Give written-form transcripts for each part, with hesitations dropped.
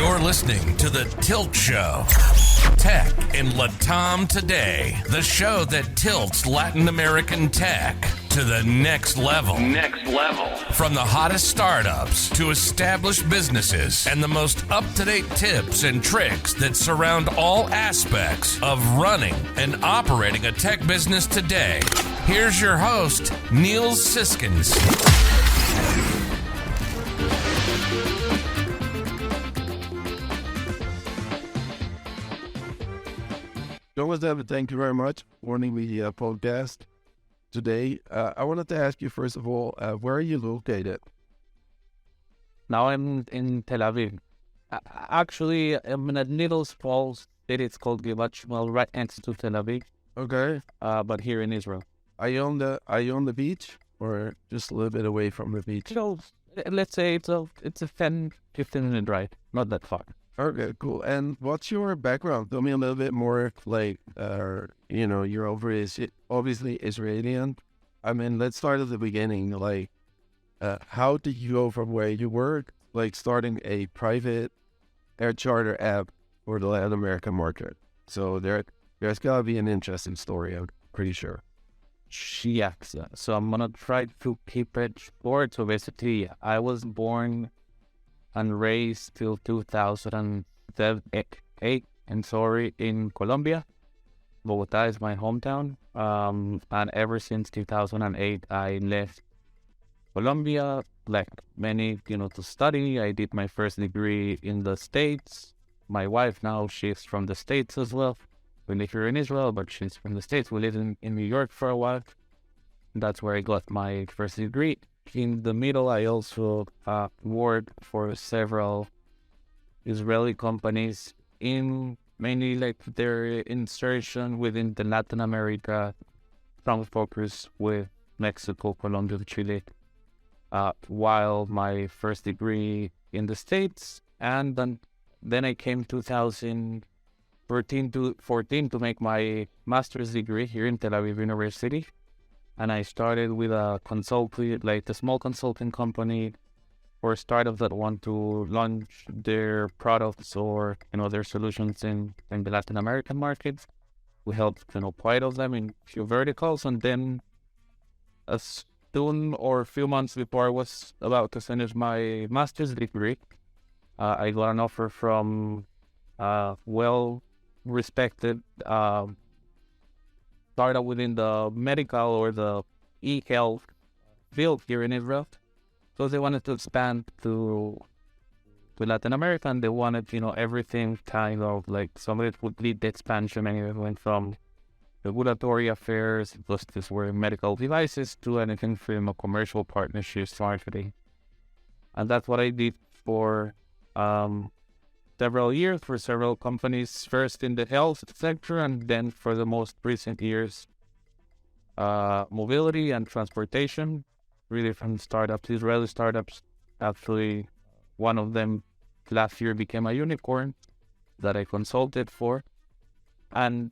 You're listening to the Tilt.show. Tech in Latam today. The show that tilts Latin American tech to the next level. From the hottest startups to established businesses and the most up-to-date tips and tricks that surround all aspects of running and operating a tech business today. Here's your host, Niels Siskens. Ionathan, thank you very much for joining the podcast today. I wanted to ask you, first of all, where are you located? Now I'm in Tel Aviv. Actually, I'm in a little small city. It's called Givach, well, right next to Tel Aviv. Okay. But here in Israel. Are you on the beach or just a little bit away from the beach? So let's say it's a 10-15 minute drive, not that far. Okay, cool. And what's your background? Tell me a little bit more, like, you're obviously Israeli. I mean, let's start at the beginning. Like, how did you go from where you were, like, starting a private air charter app for the Latin American market? So there's got to be an interesting story, I'm pretty sure. Yes. So I'm going to try to keep it short. So basically, I was born and raised till 2008 in Colombia. Bogota is my hometown. And ever since 2008, I left Colombia, like many, to study. I did my first degree in the States. My wife now, she's from the States as well. We live here in Israel, but she's from the States. We lived in New York for a while. That's where I got my first degree. In the middle, I also worked for several Israeli companies in mainly like their insertion within the Latin America, strong focus with Mexico, Colombia, Chile, while my first degree in the States. And then I came 2013 to 14 to make my master's degree here in Tel Aviv University. And I started with a small consulting company for startups that want to launch their products or, their solutions in the Latin American markets. We helped, quite of them in few verticals. And then as soon or a few months before I was about to finish my master's degree, I got an offer from well-respected startup within the medical or the e-health field here in Israel. So they wanted to expand to Latin America, and they wanted, everything kind of like somebody would lead the expansion, and it went from regulatory affairs, plus this were medical devices, to anything from a commercial partnerships, marketing. And that's what I did for several years for several companies, first in the health sector and then for the most recent years, mobility and transportation, really from startups, Israeli startups. Actually, one of them last year became a unicorn that I consulted for, and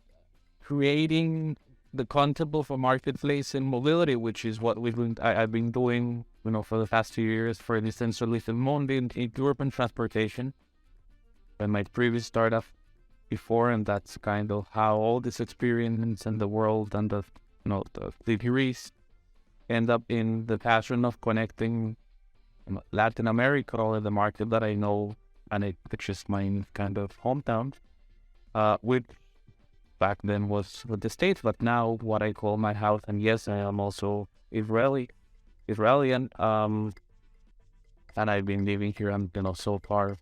creating the concept of a marketplace in mobility, which is what I've been doing, for the past 2 years for this essentially only in urban transportation. And my previous startup before, and that's kind of how all this experience in the world and the degrees end up in the passion of connecting Latin America, or the market that I know, and which is my kind of hometown, which back then was with the States, but now what I call my house. And yes, I am also Israeli, and I've been living here, and so far,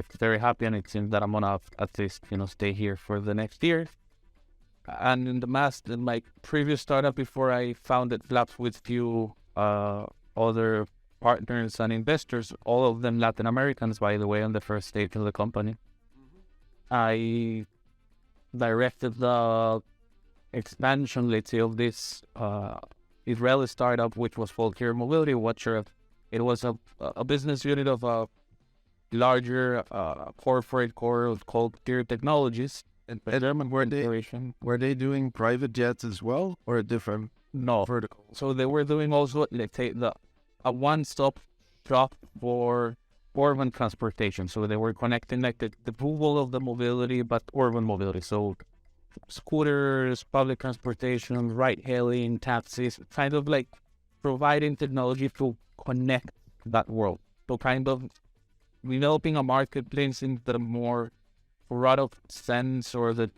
it's very happy, and it seems that I'm gonna at least stay here for the next year. And in my previous startup before I founded Flaps with few other partners and investors, all of them Latin Americans, by the way, on the first stage of the company. I directed the expansion, let's say, of this Israeli startup, which was called Care Mobility. It was a business unit of a larger corporate core called Care Technologies. And were they doing private jets as well, or a different vertical? So they were doing also, let's say, a one-stop shop for urban transportation. So they were connecting like the pool of the mobility, but urban mobility. So scooters, public transportation, ride-hailing, taxis, kind of like providing technology to connect that world. So kind of developing a marketplace in the more broad sense or the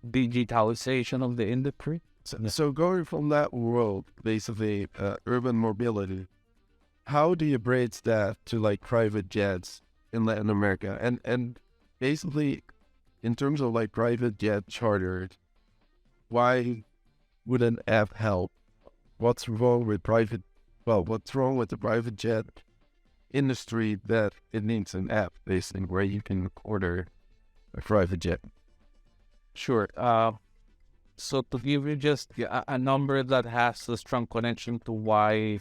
digitalization of the industry. So going from that world, basically urban mobility, how do you bridge that to like private jets in Latin America? And basically, in terms of like private jet chartered, why would an app help? What's wrong with what's wrong with the private jet industry that it needs an app basically where you can order a private jet? Sure. So to give you just a number that has a strong connection to why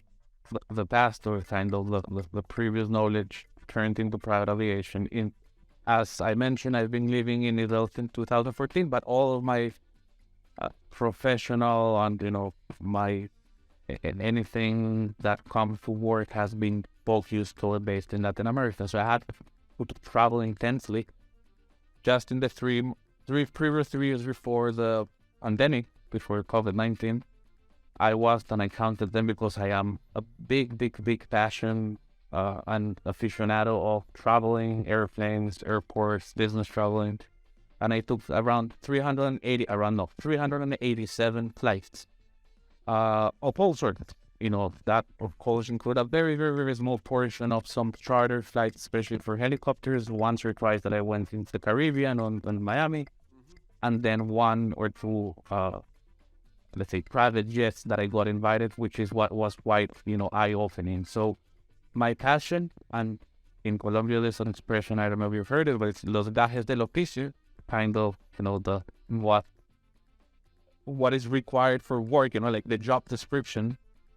the past or kind of the previous knowledge turned into private aviation. As I mentioned, I've been living in Israel since 2014, but all of my professional and anything that comes to work has been focused or based in Latin America. So I had to travel intensely just in the previous 3 years before the pandemic, before COVID-19. I was, and I counted them because I am a big passion and aficionado of traveling, airplanes, airports, business traveling. And I took around 387 flights of all sorts. That of course include a very small portion of some charter flights, especially for helicopters. Once or twice that I went into the Caribbean on Miami, and then 1 or 2, let's say, private jets that I got invited, which is what was quite, eye-opening. So my passion, and in Colombia there's an expression, I don't know if you've heard it, but it's los gajes del oficio, kind of, the what is required for work, like the job description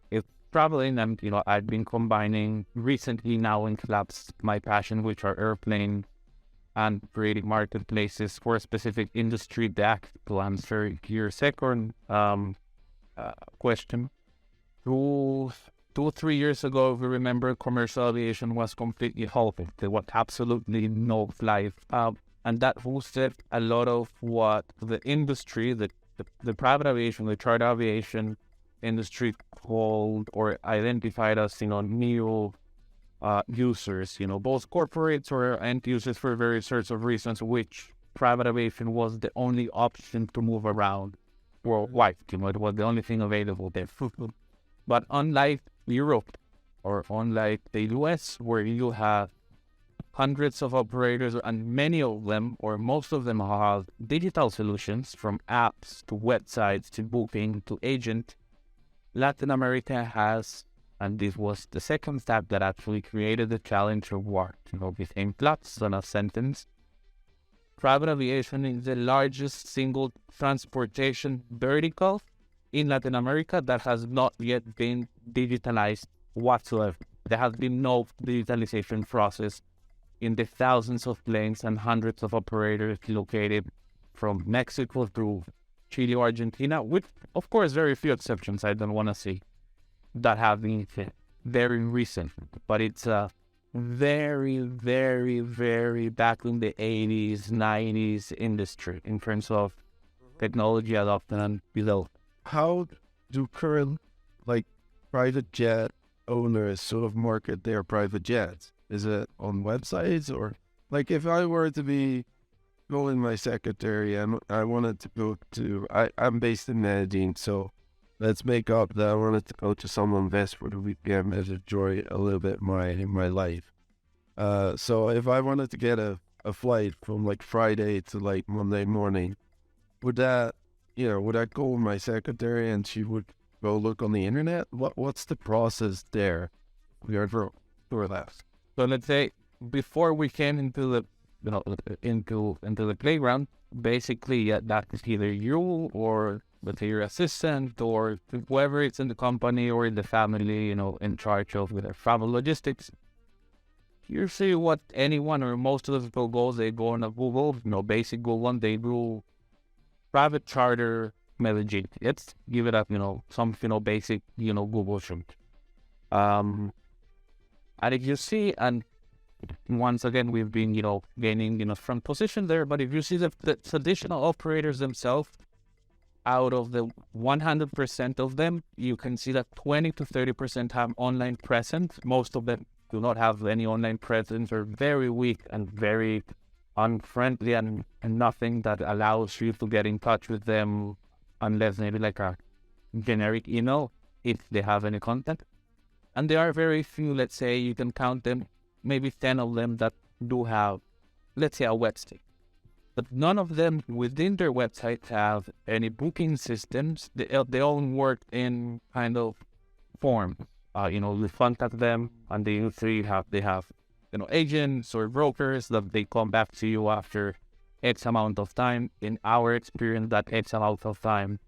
is traveling. And, I've been combining recently now in clubs my passion, which are airplane and creating marketplaces for a specific industry. That to answer your second question. 2-3 years ago, if we remember, commercial aviation was completely halted. There was absolutely no flight. And that boosted a lot of what the industry, the private aviation, the charter aviation industry called or identified as, neo users, both corporates or end users for various sorts of reasons, which private aviation was the only option to move around worldwide. It was the only thing available there. But unlike Europe or unlike the US, where you have hundreds of operators, and many of them, or most of them, have digital solutions from apps to websites to booking to agent, Latin America has, and this was the second step that actually created the challenge of what, became plots on a sentence. Private aviation is the largest single transportation vertical in Latin America that has not yet been digitalized whatsoever. There has been no digitalization process in the thousands of planes and hundreds of operators located from Mexico through Chile or Argentina, with, of course, very few exceptions I don't want to see that have been very recent. But it's a very back in the 80s, 90s industry in terms of technology adoption and below. How do current private jet owners sort of market their private jets? Is it on websites, or if I were to be calling my secretary and I wanted to go to, I'm based in Medellin, so let's make up that I wanted to go to some invest for the weekend and enjoy a little bit my life. So if I wanted to get a flight from Friday to Monday morning, would that go with my secretary and she would go look on the internet? What's the process there? We are for that. So let's say before we came into the into the playground, basically that is either you or let's say your assistant or whoever is in the company or in the family, in charge of their travel logistics. You see what anyone or most of the people goes, they go on a Google, basic Google, and they do private charter Medellin. Let's give it up, some basic, Google search. And if you see, and once again, we've been, gaining, strong position there. But if you see the traditional operators themselves, out of the 100% of them, you can see that 20 to 30% have online presence. Most of them do not have any online presence, or very weak and very unfriendly, and nothing that allows you to get in touch with them unless maybe like a generic email, if they have any contact. And there are very few, let's say you can count them, maybe 10 of them that do have, let's say, a website. But none of them within their website have any booking systems. They all work in kind of form. You contact them, and they usually have agents or brokers that they come back to you after X amount of time. In our experience, that X amount of time,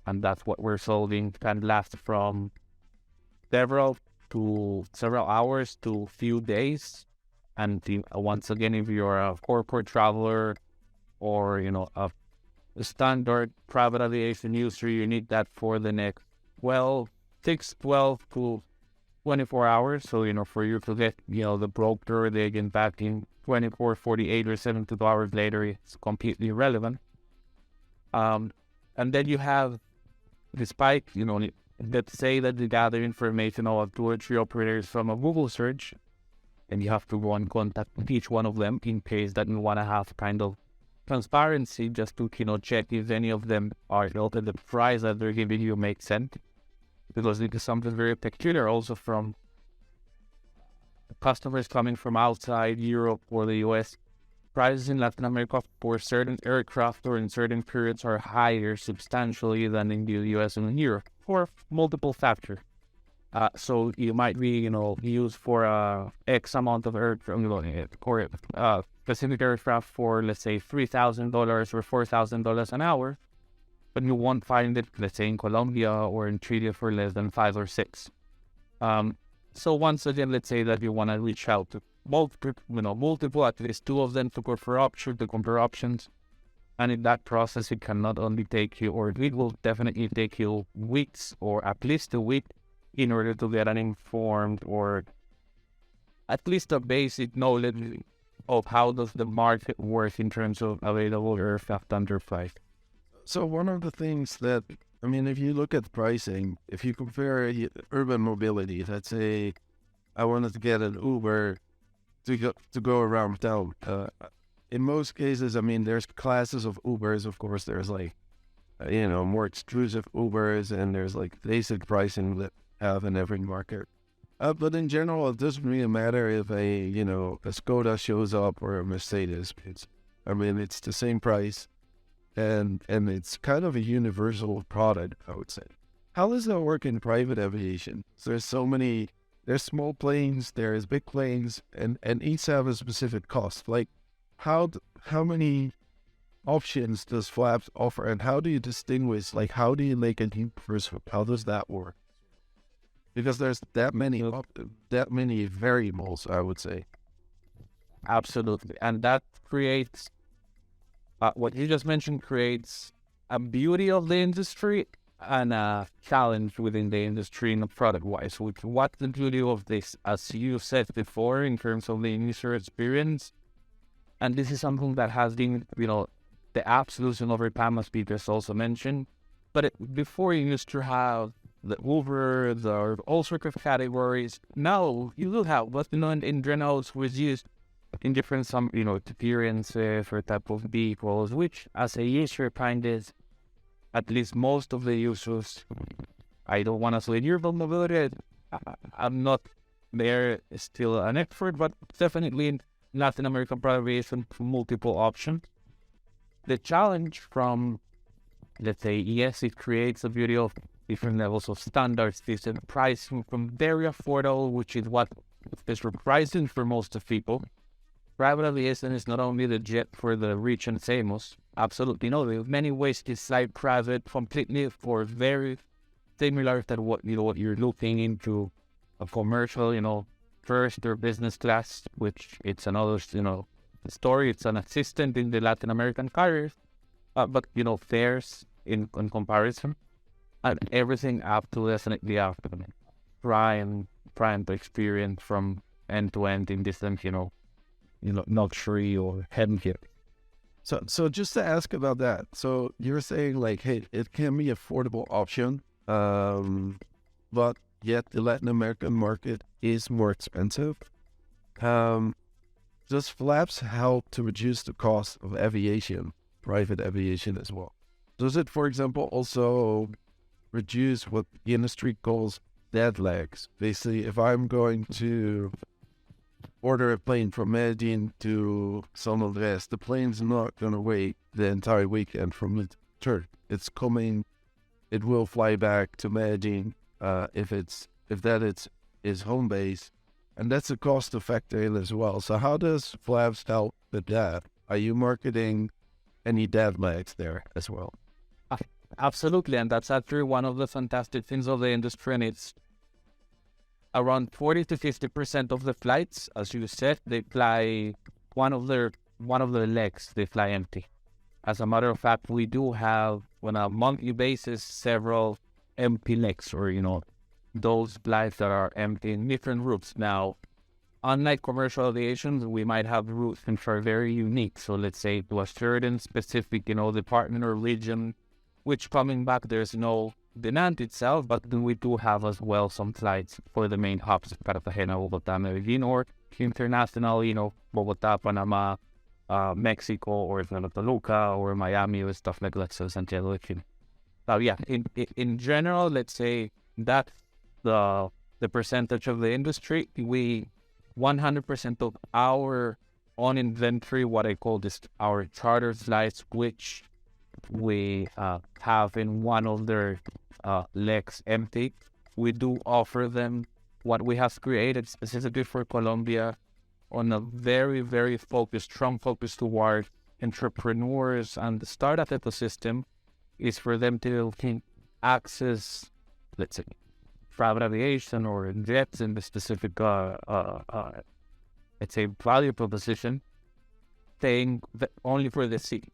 and that's what we're solving, can last from several hours to few days. And once again, if you're a corporate traveler or a standard private aviation user, you need that for the next 12 to 24 hours. So for you to get the broker or the agent back in 24, 48, or 72 hours later, it's completely irrelevant. And then you have the spike. Let's say that you gather information about 2 or 3 operators from a Google search, and you have to go and contact each one of them in case that you want to have kind of transparency, just to check if any of them are the price that they're giving you makes sense. Because it is something very peculiar also from customers coming from outside Europe or the US. Prices in Latin America for certain aircraft or in certain periods are higher substantially than in the US and in Europe for multiple factors. So you might be, used for X amount of aircraft, or specific aircraft for, let's say, $3,000 or $4,000 an hour, but you won't find it, let's say, in Colombia or in Chile for less than 5 or 6. So once again, let's say that you want to reach out to multiple, at least 2 of them to compare options. And in that process, it can not only take you, or it will definitely take you weeks, or at least a week, in order to get an informed, or at least a basic knowledge of how does the market work in terms of available aircraft under price. So one of the things that, if you look at pricing, if you compare urban mobility, let's say I wanted to get an Uber to go around town. In most cases, there's classes of Ubers. Of course, there's more exclusive Ubers, and there's basic pricing that have in every market. But in general, it doesn't really matter if a Skoda shows up or a Mercedes. It's the same price, and it's kind of a universal product, I would say. How does that work in private aviation? So there's small planes, there's big planes, and each have a specific cost. How many options does Flaps offer, and how do you distinguish? How do you make a universal? How does that work? Because there's that many variables, I would say. Absolutely. And that creates, what you just mentioned creates a beauty of the industry and a challenge within the industry in product-wise. What's the beauty of this? As you said before, in terms of the user experience, and this is something that has been, the absolution over time, as speakers also mentioned. But before, you used to have the Uber, all sorts of categories. Now you will have what in general was used in different experiences or type of vehicles, which as a user find is, at least most of the users, I don't want to say urban mobility, I'm not there still an expert, but definitely in Latin American private aviation, multiple options. The challenge from, let's say, yes, it creates a beauty of different levels of standards, different pricing from very affordable, which is what is pricing for most of people. Private aviation is not only the jet for the rich and famous. Absolutely no. There are many ways to decide private completely for very similar to what you're looking into a commercial, first or business class, which it's another story. It's an assistant in the Latin American carriers, but fares in comparison, and everything up to definitely after prime experience from end-to-end in different, luxury or healthcare. So just to ask about that, so you're saying like, hey, it can be affordable option, but yet the Latin American market is more expensive. Does flaps help to reduce the cost of aviation, private aviation as well? Does it, for example, also reduce what the industry calls dead legs? Basically, if I'm going to order a plane from Medellin to San Andres, the plane's not going to wait the entire weekend from the turn. It's coming, it will fly back to Medellin if that is home base. And that's a cost factor as well. So how does Flaps help with that? Are you marketing any dead legs there as well? Absolutely, and that's actually one of the fantastic things of the industry, and it's around 40 to 50% of the flights, as you said, they fly one of their legs, they fly empty. As a matter of fact, we do have on a monthly basis several empty legs, or those flights that are empty in different routes. Now, unlike commercial aviation, we might have routes which are very unique. So let's say to a certain specific, department or region, which coming back there's no demand itself, but then we do have as well some flights for the main hubs, Cartagena, Bogotá, Medellin, or international, Bogotá, Panama, Mexico, or Toluca, or Miami, or stuff like that. So Santiago. Now, yeah, in general, let's say that's the percentage of the industry. We 100% of our on inventory, what I call this, our charter flights, which we have in one of their legs empty, we do offer them what we have created specifically for Colombia on a very, very strong focus toward entrepreneurs and the startup ecosystem, is for them to access, let's say, private aviation or jets in the specific, let's say, value proposition, paying only for the seat,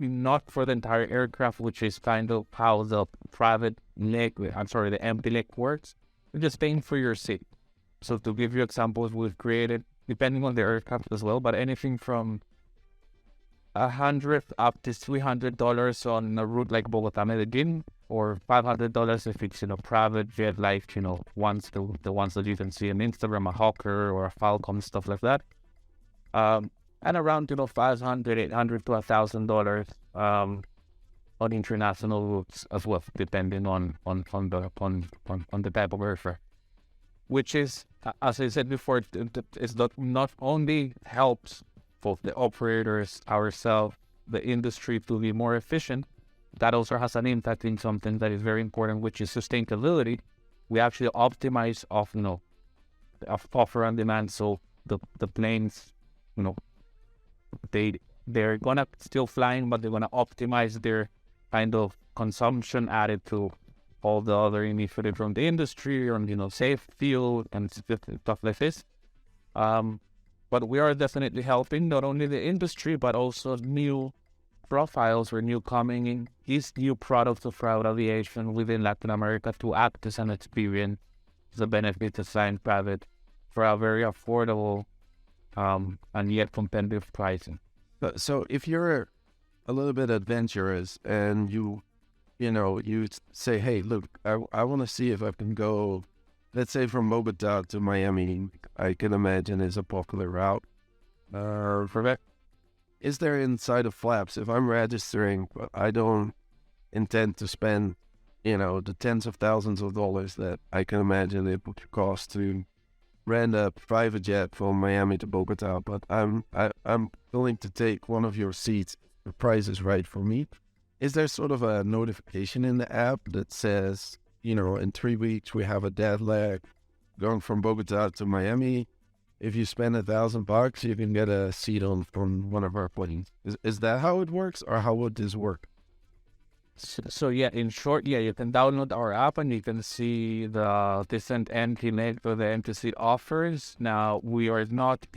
not for the entire aircraft, which is kind of how the the empty leg works. You're just paying for your seat. So to give you examples, we've created, depending on the aircraft as well, but anything from $100 up to $300 on a route like Bogotá, Medellin, or $500 if it's private jet, like the ones that you can see on Instagram, a Hawker or a Falcon, stuff like that. And around $500, $800 to $1,000 on international routes as well, depending on the type of airfare. Which is, as I said before, it's not only helps both the operators, ourselves, the industry to be more efficient, that also has an impact in something that is very important, which is sustainability. We actually optimize offer and demand, so the planes, they're gonna still flying, but they're gonna optimize their kind of consumption added to all the other initiatives from the industry on safe fuel and stuff like this. But we are definitely helping not only the industry, but also new profiles or new coming in these new products of private aviation within Latin America to act as an experience, the benefit of flying private for a very affordable and yet competitive pricing. So if you're a little bit adventurous and you say, hey, look, I want to see if I can go, let's say from Bogotá to Miami, I can imagine is a popular route. Correct. Is there inside of Flaps, if I'm registering, but I don't intend to spend, the tens of thousands of dollars that I can imagine it would cost to rent a private jet from Miami to Bogotá, but I'm willing to take one of your seats. The price is right for me. Is there sort of a notification in the app that says, in 3 weeks we have a dead leg going from Bogotá to Miami? If you spend $1,000, you can get a seat from one of our planes. Is that how it works, or how would this work? So yeah, in short, you can download our app and you can see the different empty leg or the empty seat offers. Now, we are not,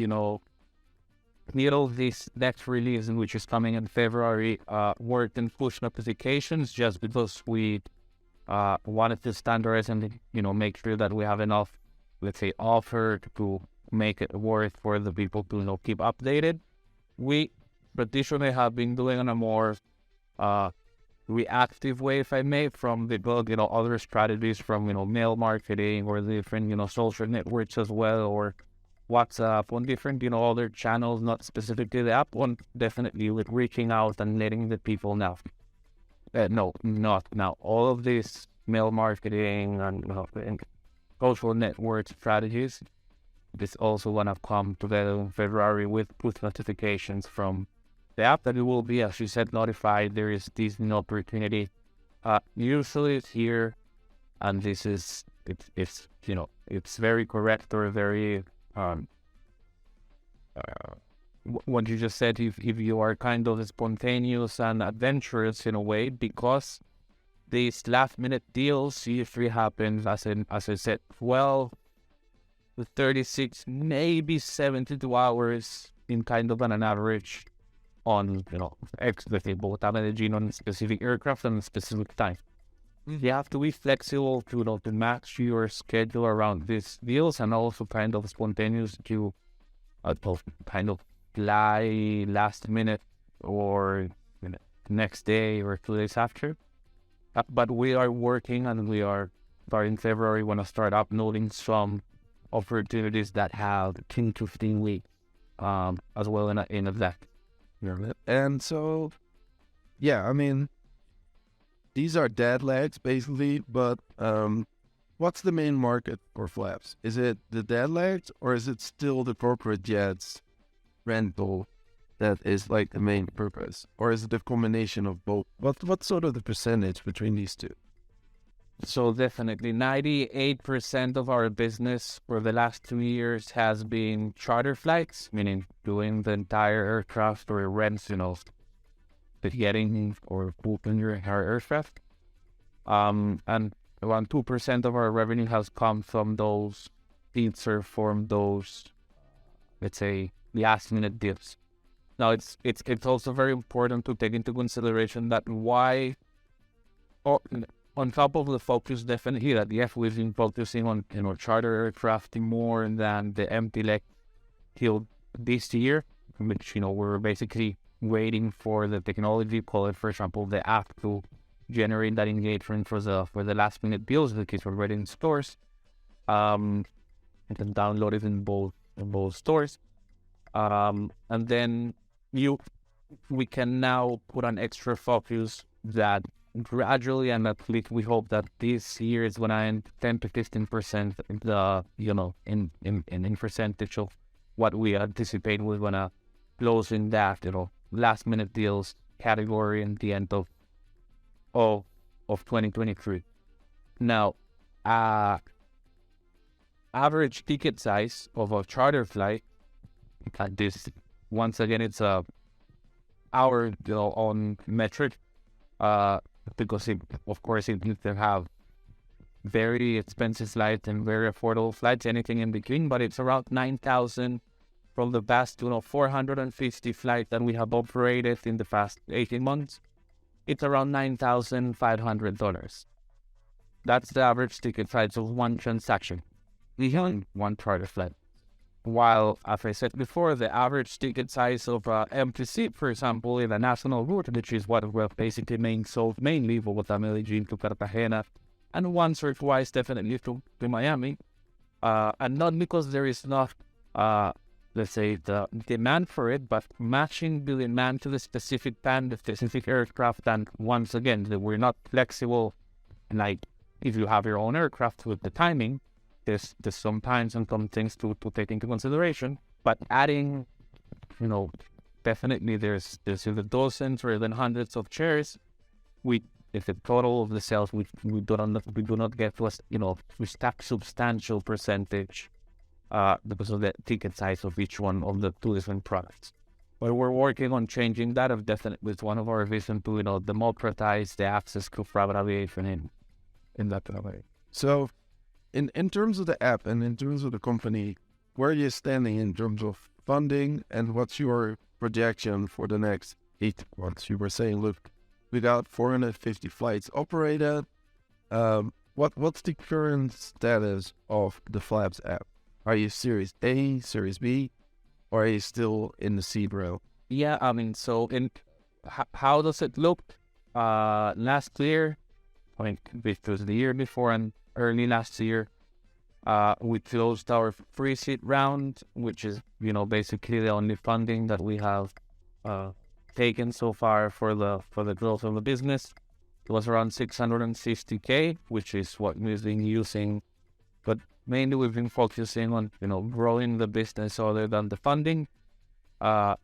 middle of this next release, which is coming in February, worked in push notifications just because we wanted to standardize and make sure that we have enough, let's say, offer to make it worth for the people to keep updated. We traditionally have been doing on a more reactive way, if I may, from the other strategies from mail marketing or different social networks as well, or WhatsApp, on different other channels, not specifically the app one, definitely with reaching out and letting the people know. No, not now. All of these mail marketing and social network strategies, this also gonna come together in February with push notifications from the app that it will be, as you said, notified there is this opportunity. Usually it's here, and this is it's very correct, or very what you just said. If you are kind of spontaneous and adventurous in a way, because these last minute deals usually happen, as I said, 12 to 36, maybe 72 hours in kind of an average on both managing on specific aircraft and specific time. You have to be flexible to match your schedule around these deals, and also kind of spontaneous to kind of fly last minute or next day or 2 days after. But we are working, and we are starting February, want to start uploading some opportunities that have 10 to 15 weeks as well in a that. And so, yeah, I mean, these are dead legs basically, but what's the main market for flaps? Is it the dead legs, or is it still the corporate jets rental that is like the main purpose? Or is it a combination of both? What's sort of the percentage between these two? So definitely 98% of our business for the last 2 years has been charter flights, meaning doing the entire aircraft or rents, getting or booking your entire aircraft. And around 2% of our revenue has come from those deals, or from those, let's say, last minute deals. Now it's also very important to take into consideration that on top of the focus, definitely, that yes, we've been focusing on charter aircraft more than the empty leg till this year, which we're basically waiting for the technology, call it, for example, the app, to generate that engagement for the last minute deals, because it's already in stores. You can download it in both stores, and then we can now put an extra focus that gradually, and at least we hope that this year is gonna end 10 to 15% in percentage of what we anticipate we're gonna close in that last minute deals category in the end of 2023. Now, average ticket size of a charter flight, and this once again it's our own metric, because of course it needs to have very expensive flights and very affordable flights, anything in between, but it's around 9,000 from the past 450 flights that we have operated in the past 18 months. It's around $9,500. That's the average ticket price of one transaction, one charter flight. While, as I said before, the average ticket size of empty seat, for example, in a national route, which is what we're basically sold mainly, Bogota, Medellin to Cartagena, and once or twice definitely to Miami, and not because there is not, let's say, the demand for it, but matching the demand to the specific band, the specific aircraft, and once again, that we're not flexible, like if you have your own aircraft with the timing, there's sometimes some things to take into consideration, but adding, definitely there's either dozens or even hundreds of chairs. If the total of the sales, we do not get to a substantial percentage because of the ticket size of each one of the two different products. But we're working on changing that. Definitely with one of our vision to democratize the access to private aviation in that way. So, in terms of the app and in terms of the company, where are you standing in terms of funding, and what's your projection for the next 8 months? You were saying, look, we got 450 flights operated. What's the current status of the Flaps app? Are you Series A, Series B, or are you still in the seed row? Yeah, I mean, so how does it look? Last year, I mean, it was the year before and early last year, we closed our pre-seed round, which is, basically the only funding that we have taken so far for the growth of the business. It was around 660K, which is what we've been using, but mainly we've been focusing on, growing the business other than the funding.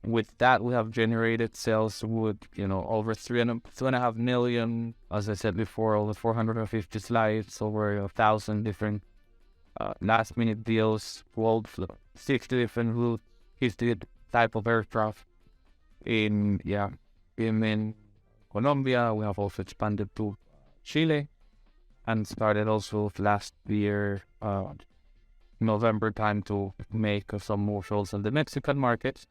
With that, we have generated sales with, over 2.5 million, as I said before, over 450 slides, over 1,000 different last minute deals, 60 different routes, 50 type of aircraft in Colombia. We have also expanded to Chile and started also last year, November time, to make some more shows on the Mexican market.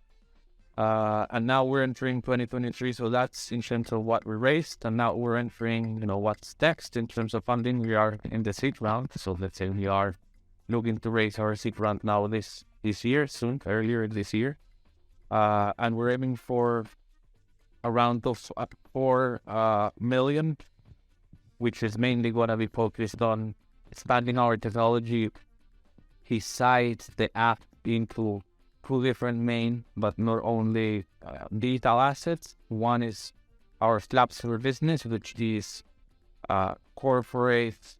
And now we're entering 2023, so that's in terms of what we raised. And now we're entering, what's next in terms of funding. We are in the seed round, so let's say we are looking to raise our seed round now this year, earlier this year. And we're aiming for around 4 million, which is mainly going to be focused on expanding our technology besides the app into two different main, but not only digital assets. One is our flapper business, which is corporate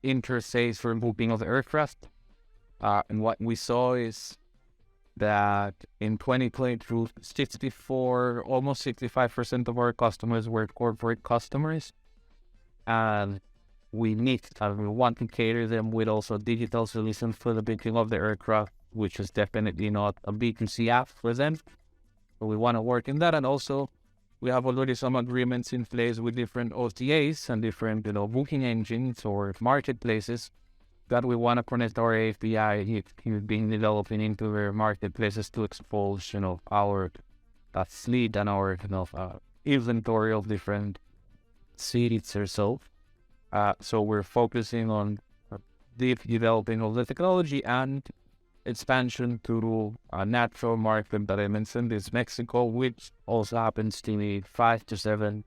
interface for moving of the aircraft. And what we saw is that in 2022, 64, almost 65% of our customers were corporate customers. And we want to cater them with also digital solutions for the booking of the aircraft, which is definitely not a B2C app for them. So we want to work in that. And also, we have already some agreements in place with different OTAs and different, booking engines or marketplaces that we want to connect our API being developing into their marketplaces to expose, our fleet and our, inventory of different cities or so. So we're focusing on deep developing of the technology and expansion to a natural market that I mentioned is Mexico, which also happens to be 5 to 7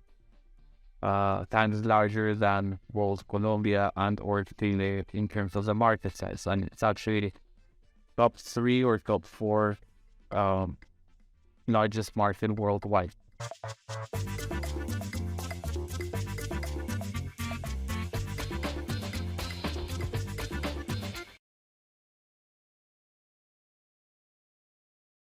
times larger than both Colombia and or Chile in terms of the market size, and it's actually top 3 or top 4 largest market worldwide.